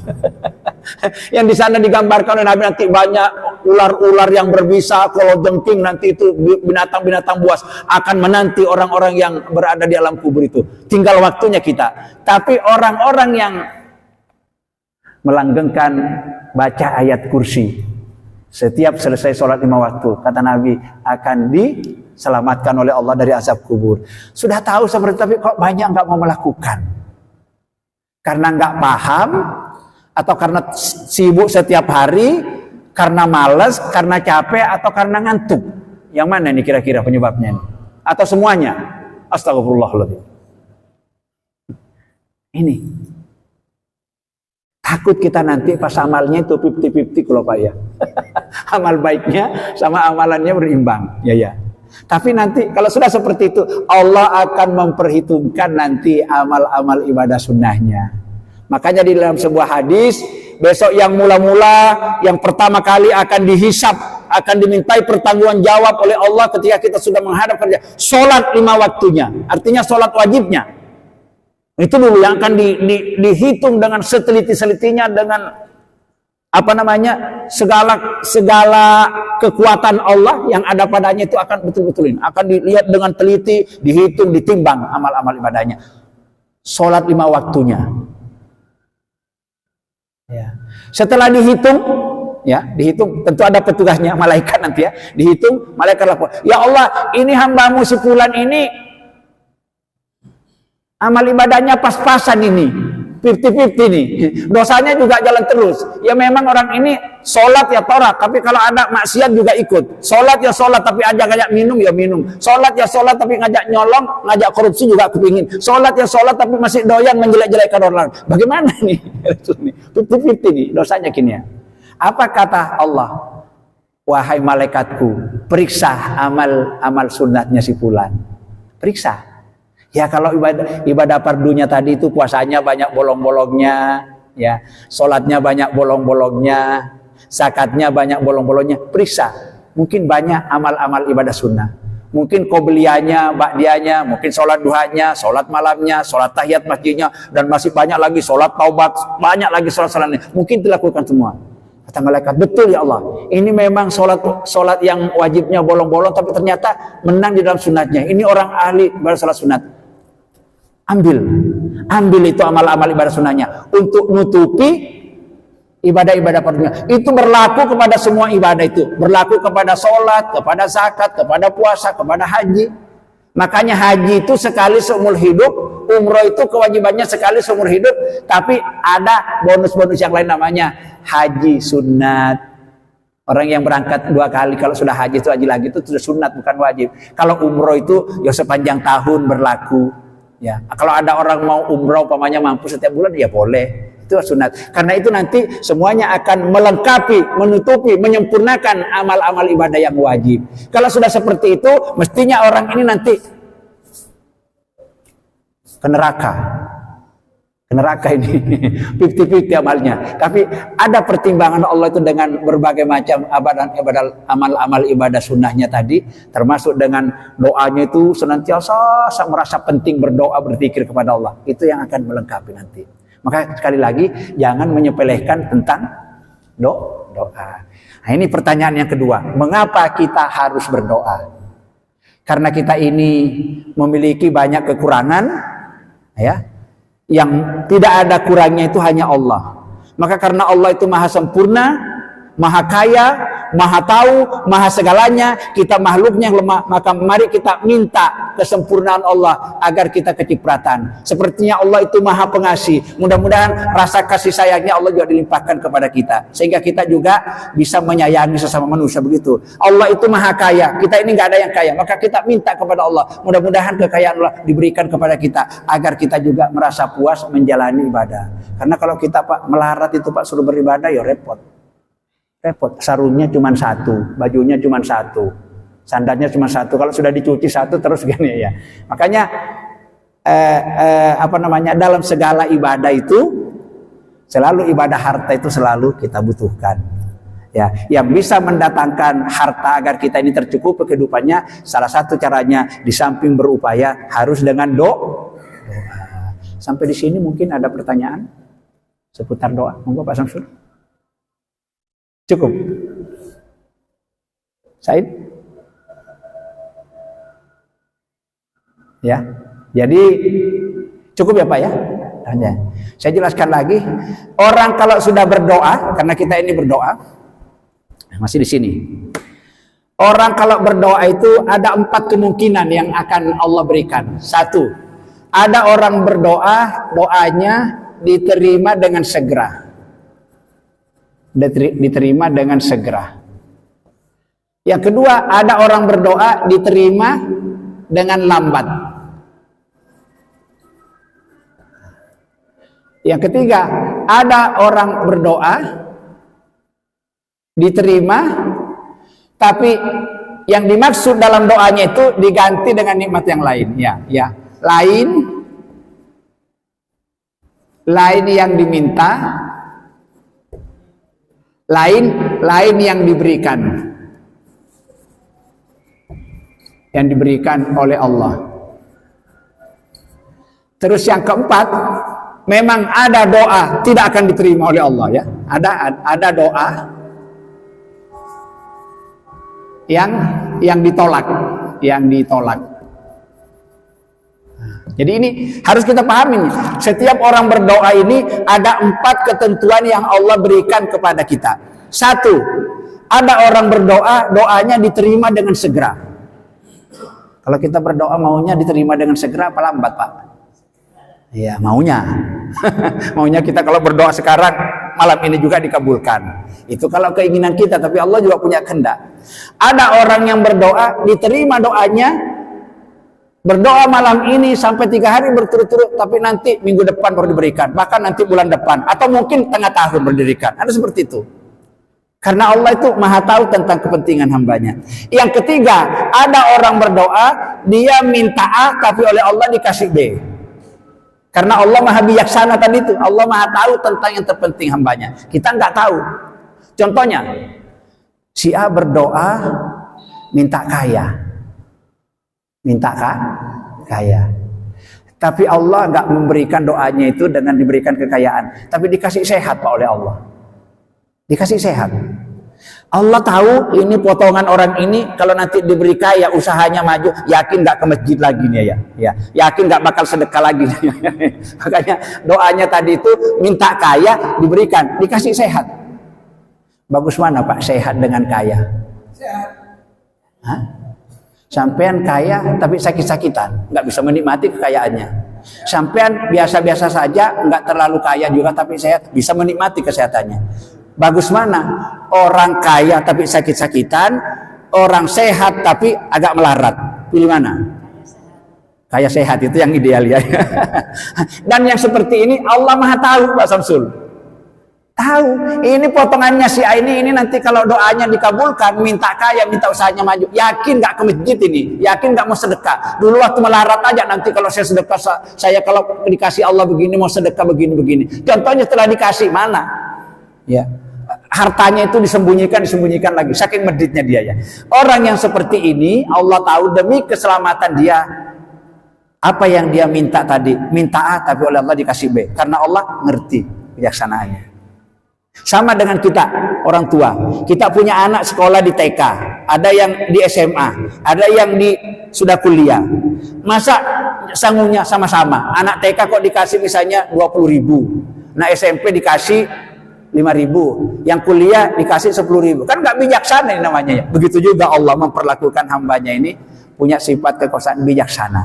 Yang di sana digambarkan oleh Nabi, nanti banyak ular-ular yang berbisa, kolodengking, nanti itu binatang-binatang buas akan menanti orang-orang yang berada di alam kubur itu. Tinggal waktunya kita. Tapi orang-orang yang melanggengkan baca ayat kursi, setiap selesai sholat 5 waktu, kata Nabi, akan diselamatkan oleh Allah dari azab kubur. Sudah tahu seperti itu, tapi kok banyak nggak mau melakukan? Karena nggak paham, atau karena sibuk setiap hari, karena malas, karena capek, atau karena ngantuk? Yang mana nih kira-kira penyebabnya? Atau semuanya? Astagfirullahaladzim. Ini. Takut kita nanti pas amalnya itu 50-50 kalau Pak ya. Amal baiknya sama amalannya berimbang. Ya. Tapi nanti kalau sudah seperti itu, Allah akan memperhitungkan nanti amal-amal ibadah sunnahnya. Makanya di dalam sebuah hadis, besok yang mula-mula, yang pertama kali akan dihisap, akan dimintai pertanggungan jawab oleh Allah ketika kita sudah menghadap kerja. Sholat 5 waktunya, artinya sholat wajibnya. Itu dulu yang akan dihitung dengan seteliti-selitinya, dengan segala kekuatan Allah yang ada padanya, itu akan betul-betulin, akan dilihat dengan teliti, dihitung, ditimbang amal-amal ibadahnya. Sholat 5 waktunya. Ya. Setelah dihitung, tentu ada petugasnya, malaikat nanti ya, dihitung, malaikat lapor, ya Allah, ini hambamu si fulan ini amal ibadahnya pas-pasan ini, 50-50 nih, dosanya juga jalan terus. Ya memang orang ini sholat ya torak, tapi kalau ada maksiat juga ikut. Sholat ya sholat, tapi ngajak minum ya minum. Sholat ya sholat, tapi ngajak nyolong, ngajak korupsi juga kepingin. Sholat ya sholat, tapi masih doyan menjelek-jelekkan orang. Bagaimana nih? 50-50 nih dosanya kini ya. Apa kata Allah? Wahai malaikatku, periksa amal sunnatnya si fulan. Periksa. Ya kalau ibadah fardunya tadi itu puasanya banyak bolong-bolongnya, ya, sholatnya banyak bolong-bolongnya, zakatnya banyak bolong-bolongnya, periksa. Mungkin banyak amal-amal ibadah sunnah. Mungkin qobliyahnya, ba'diyahnya, mungkin sholat duhanya, sholat malamnya, sholat tahiyat masjidnya, dan masih banyak lagi sholat taubat, banyak lagi sholat-sholatnya. Mungkin dilakukan semua. Kata malaikat, betul ya Allah, ini memang sholat yang wajibnya bolong-bolong, tapi ternyata menang di dalam sunatnya. Ini orang ahli sholat sunat. Ambil itu amal-amal ibadah sunnahnya untuk nutupi ibadah-ibadah fardunya. Itu berlaku kepada semua ibadah itu, berlaku kepada sholat, kepada zakat, kepada puasa, kepada haji. Makanya haji itu sekali seumur hidup, umroh itu kewajibannya sekali seumur hidup, tapi ada bonus-bonus yang lain namanya haji sunat. Orang yang berangkat 2 kali kalau sudah haji itu haji lagi itu sudah sunat, bukan wajib. Kalau umroh itu ya sepanjang tahun berlaku. Ya, kalau ada orang mau umroh umpamanya mampu setiap bulan, ya boleh, itu sunat. Karena itu nanti semuanya akan melengkapi, menutupi, menyempurnakan amal-amal ibadah yang wajib. Kalau sudah seperti itu, mestinya orang ini nanti ke neraka ini 50-50 amalnya. Tapi ada pertimbangan Allah itu dengan berbagai macam amal-amal ibadah sunnahnya tadi, termasuk dengan doanya itu senantiasa merasa penting berdoa, berzikir kepada Allah. Itu yang akan melengkapi nanti. Maka sekali lagi jangan menyepelekan tentang doa. Nah, ini pertanyaan yang kedua, mengapa kita harus berdoa? Karena kita ini memiliki banyak kekurangan, ya. Yang tidak ada kurangnya itu hanya Allah. Maka karena Allah itu maha sempurna, maha kaya, maha tahu, maha segalanya, kita makhluknya yang lemah, maka mari kita minta kesempurnaan Allah agar kita kecipratan. Sepertinya Allah itu maha pengasih, mudah-mudahan rasa kasih sayangnya Allah juga dilimpahkan kepada kita, sehingga kita juga bisa menyayangi sesama manusia. Begitu. Allah itu maha kaya, kita ini nggak ada yang kaya, maka kita minta kepada Allah, mudah-mudahan kekayaan Allah diberikan kepada kita agar kita juga merasa puas menjalani ibadah. Karena kalau kita Pak melarat itu Pak suruh beribadah ya repot. Sarungnya cuma 1, bajunya cuma 1, sandalnya cuma 1. Kalau sudah dicuci 1 terus gini ya. Makanya dalam segala ibadah itu selalu ibadah harta itu selalu kita butuhkan. Ya, yang bisa mendatangkan harta agar kita ini tercukupi kehidupannya, salah satu caranya di samping berupaya harus dengan doa. Sampai di sini mungkin ada pertanyaan seputar doa. Monggo Pak Samsul. Cukup. Said? Ya. Jadi cukup ya Pak ya? Hanya. Saya jelaskan lagi, orang kalau sudah berdoa, karena kita ini berdoa, masih di sini. Orang kalau berdoa itu ada 4 kemungkinan yang akan Allah berikan. 1, ada orang berdoa, doanya diterima dengan segera. Diterima dengan segera. Yang kedua, ada orang berdoa diterima dengan lambat. Yang ketiga, ada orang berdoa diterima, tapi yang dimaksud dalam doanya itu diganti dengan nikmat yang lain. Ya. Lain yang diminta, lain yang diberikan. Yang diberikan oleh Allah. Terus yang keempat, memang ada doa tidak akan diterima oleh Allah ya. Ada doa yang ditolak. Jadi ini harus kita pahami. Setiap orang berdoa ini ada 4 ketentuan yang Allah berikan kepada kita. 1, ada orang berdoa, doanya diterima dengan segera. Kalau kita berdoa maunya diterima dengan segera apa lambat Pak? Ya maunya. Maunya kita kalau berdoa sekarang malam ini juga dikabulkan. Itu kalau keinginan kita, tapi Allah juga punya kehendak. Ada orang yang berdoa diterima doanya, berdoa malam ini sampai 3 hari berturut-turut, tapi nanti minggu depan baru diberikan, bahkan nanti bulan depan, atau mungkin tengah tahun baru diberikan. Ada seperti itu. Karena Allah itu maha tahu tentang kepentingan hambanya. Yang ketiga, ada orang berdoa, dia minta A, tapi oleh Allah dikasih B. Karena Allah maha bijaksana tadi itu. Allah maha tahu tentang yang terpenting hambanya. Kita nggak tahu. Contohnya, si A berdoa, minta kaya. Kaya. Tapi Allah nggak memberikan doanya itu dengan diberikan kekayaan. Tapi dikasih sehat Pak oleh Allah. Dikasih sehat. Allah tahu ini potongan orang ini kalau nanti diberi kaya, usahanya maju, yakin nggak ke masjid lagi nih ya. Yakin nggak bakal sedekah lagi. Makanya doanya tadi itu minta kaya diberikan, dikasih sehat. Bagus mana Pak sehat dengan kaya? Sehat. Hah? Sampean kaya tapi sakit-sakitan, nggak bisa menikmati kekayaannya. Sampean biasa-biasa saja, nggak terlalu kaya juga tapi sehat, bisa menikmati kesehatannya. Bagus mana? Orang kaya tapi sakit-sakitan, orang sehat tapi agak melarat. Pilih mana? Kaya sehat itu yang ideal ya. Dan yang seperti ini Allah maha tahu Pak Samsul. Tahu, ini potongannya si A ini nanti kalau doanya dikabulkan, minta kaya, minta usahanya maju, yakin gak ke masjid ini, yakin gak mau sedekah. Dulu waktu melarat aja, nanti kalau saya sedekah, saya kalau dikasih Allah begini, mau sedekah begini. Contohnya setelah dikasih, mana? Ya, hartanya itu disembunyikan lagi, saking meditnya dia ya. Orang yang seperti ini, Allah tahu demi keselamatan dia, apa yang dia minta tadi, minta A tapi oleh Allah dikasih B, karena Allah ngerti bijaksanaannya. Sama dengan kita, orang tua. Kita punya anak sekolah di TK, ada yang di SMA, ada yang sudah kuliah. Masa sanggupnya sama-sama? Anak TK kok dikasih misalnya 20.000, nah SMP dikasih 5.000, yang kuliah dikasih 10.000. Kan nggak bijaksana ini namanya ya. Begitu juga Allah memperlakukan hambanya ini punya sifat kekuasaan bijaksana.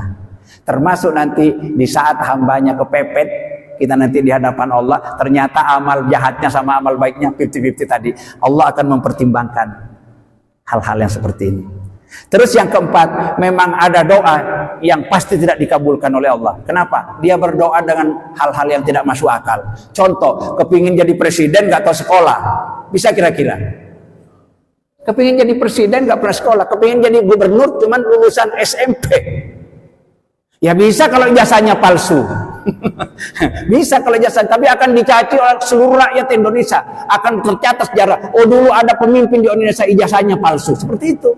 Termasuk nanti di saat hambanya kepepet, kita nanti di hadapan Allah, ternyata amal jahatnya sama amal baiknya 50-50 tadi. Allah akan mempertimbangkan hal-hal yang seperti ini. Terus yang keempat, memang ada doa yang pasti tidak dikabulkan oleh Allah. Kenapa? Dia berdoa dengan hal-hal yang tidak masuk akal. Contoh, kepingin jadi presiden gak tahu sekolah. Bisa kira-kira? Kepingin jadi presiden gak pernah sekolah. Kepingin jadi gubernur cuman lulusan SMP. Ya bisa kalau ijazahnya palsu. Bisa kalau ijazah, tapi akan dicaci oleh seluruh rakyat Indonesia. Akan tercatat sejarah. Oh, dulu ada pemimpin di Indonesia ijazahnya palsu. Seperti itu.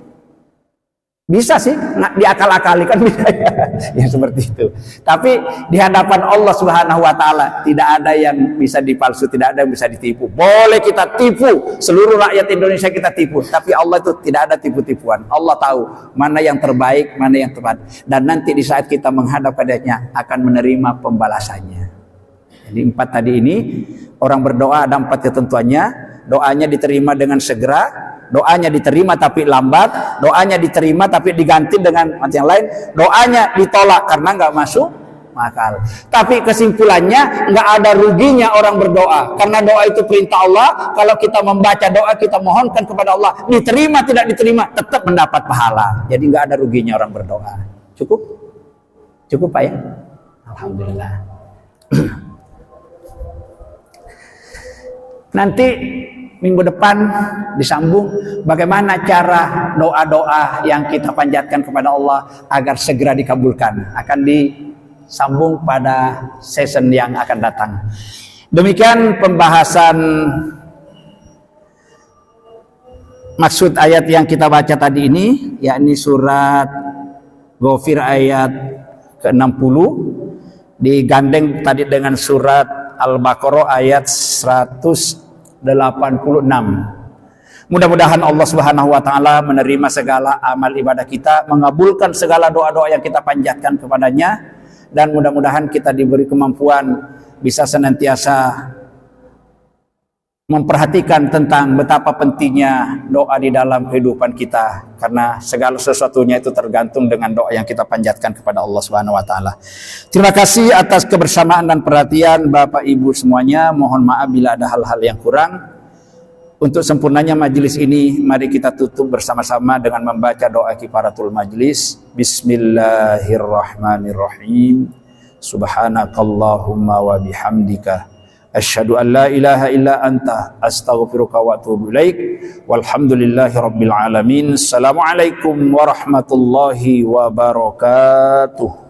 Bisa sih, diakal-akali kan bisa ya. Ya seperti itu. Tapi di hadapan Allah Subhanahu wa taala tidak ada yang bisa dipalsu, tidak ada yang bisa ditipu. Boleh kita tipu, seluruh rakyat Indonesia kita tipu, tapi Allah itu tidak ada tipu-tipuan. Allah tahu mana yang terbaik, mana yang tepat. Dan nanti di saat kita menghadap padanya akan menerima pembalasannya. Jadi 4 tadi ini orang berdoa ada 4 ketentuannya. Doanya diterima dengan segera, doanya diterima tapi lambat, doanya diterima tapi diganti dengan yang lain, doanya ditolak karena nggak masuk akal. Tapi kesimpulannya nggak ada ruginya orang berdoa, karena doa itu perintah Allah. Kalau kita membaca doa, kita mohonkan kepada Allah, diterima tidak diterima tetap mendapat pahala. Jadi nggak ada ruginya orang berdoa. Cukup Pak ya? Alhamdulillah. Nanti minggu depan disambung bagaimana cara doa-doa yang kita panjatkan kepada Allah agar segera dikabulkan. Akan disambung pada season yang akan datang. Demikian pembahasan maksud ayat yang kita baca tadi ini, yakni surat Ghafir ayat ke-60 digandeng tadi dengan surat Al-Baqarah ayat 186. Mudah-mudahan Allah Subhanahu wa taala menerima segala amal ibadah kita, mengabulkan segala doa-doa yang kita panjatkan kepadanya, dan mudah-mudahan kita diberi kemampuan bisa senantiasa memperhatikan tentang betapa pentingnya doa di dalam kehidupan kita, karena segala sesuatunya itu tergantung dengan doa yang kita panjatkan kepada Allah Subhanahu wa taala. Terima kasih atas kebersamaan dan perhatian Bapak Ibu semuanya. Mohon maaf bila ada hal-hal yang kurang. Untuk sempurnanya majelis ini, mari kita tutup bersama-sama dengan membaca doa kifaratul majelis. Bismillahirrahmanirrahim. Subhanakallahumma wa bihamdika asyhadu an la ilaha illa anta astaghfiruka wa atubu ilaik. Walhamdulillahi rabbil alamin. Assalamualaikum warahmatullahi wabarakatuh.